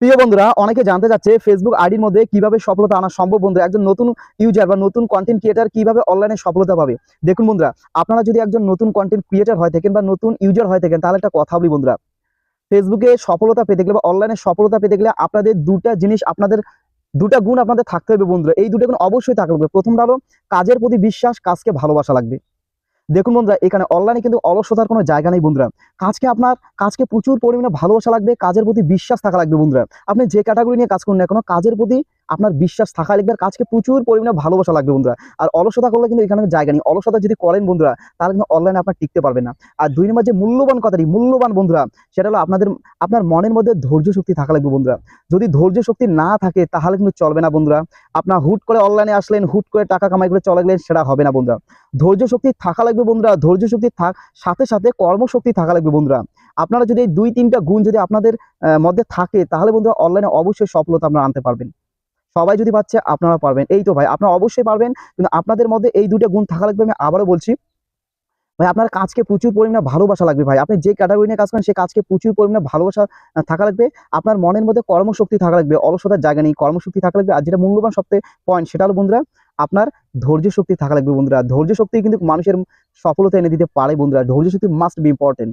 প্রিয় বন্ধুরা, অনেকে জানতে চাচ্ছে ফেসবুক আইডির মধ্যে কিভাবে সফলতা আনা সম্ভব। বন্ধুরা, একজন নতুন ইউজার বা নতুন কন্টেন্ট ক্রিয়েটার কিভাবে অনলাইনে সফলতা পাবে। দেখুন বন্ধুরা, আপনারা যদি একজন নতুন কন্টেন্ট ক্রিয়েটার হয়ে থাকেন বা নতুন ইউজার হয়ে থাকেন, তাহলে একটা কথা বলি বন্ধুরা, ফেসবুকে সফলতা পেতে গেলে বা অনলাইনে সফলতা পেতে গেলে আপনাদের দুটা জিনিস, আপনাদের দুটা গুণ আপনাদের থাকতে হবে বন্ধুরা। এই দুটো গুণ অবশ্যই থাকতে হবে। প্রথমটা হলো কাজের প্রতি বিশ্বাস, কাজকে ভালোবাসা লাগবে। দেখুন বন্ধুরা, এখানে অনলাইনে কিন্তু অলসতার কোনো জায়গা নেই বন্ধুরা। কাজকে প্রচুর পরিমাণে ভালোবাসা লাগবে, কাজের প্রতি বিশ্বাস থাকা লাগবে বন্ধুরা। আপনি যে ক্যাটাগরি নিয়ে কাজ করুন না কেন, কাজের প্রতি আপনার বিশ্বাস থাকা লাগবে, আর কাজকে প্রচুর পরিমাণে ভালোবাসা লাগবে বন্ধুরা। আর অলসতা করলে কিন্তু এখানে জায়গা নেই। অলসতা যদি করেন বন্ধুরা, তাহলে কিন্তু অনলাইনে আপনার টিকতে পারবেন না। আর 2 নম্বর যে মূল্যবান কথাটি, মূল্যবান বন্ধুরা, সেটা হলো আপনার মনের মধ্যে ধৈর্য শক্তি থাকা লাগবে বন্ধুরা। যদি ধৈর্য শক্তি না থাকে, তাহলে কিন্তু চলবে না বন্ধুরা। আপনার হুট করে অনলাইনে আসলেন, হুট করে টাকা কামাই করে চলে গেলেন, সেটা হবে না বন্ধুরা। ধৈর্য শক্তি থাকা লাগবে বন্ধুরা। ধৈর্য শক্তি সাথে সাথে কর্মশক্তি থাকা লাগবে বন্ধুরা। আপনারা যদি এই 2-3টা গুণ যদি আপনাদের মধ্যে থাকে, তাহলে বন্ধুরা অনলাইনে অবশ্যই সফলতা আপনারা আনতে পারবেন। সবাই যদি পাচ্ছে, আপনারা পারবেন। এই তো ভাই, আপনারা অবশ্যই পারবেন, কিন্তু আপনাদের মধ্যে এই 2টা গুণ থাকা লাগবে। আমি আবারও বলছি ভাই, আপনার কাজকে প্রচুর পরিমাণে ভালোবাসা লাগবে ভাই। আপনি যে ক্যাটাগরি নিয়ে কাজ করেন, সেই কাজকে প্রচুর পরিমাণে ভালোবাসা থাকা লাগবে। আপনার মনের মধ্যে কর্মশক্তি থাকা লাগবে। অলসতার জায়গা নেই, কর্মশক্তি থাকা লাগবে। আর যেটা মূল্যবান সবথেকে পয়েন্ট, সেটা হলো বন্ধুরা, আপনার ধৈর্য শক্তি থাকা লাগবে বন্ধুরা। ধৈর্য শক্তি কিন্তু মানুষের সফলতা এনে দিতে পারে বন্ধুরা। ধৈর্য শক্তি মাস্ট বি ইম্পর্টেন্ট।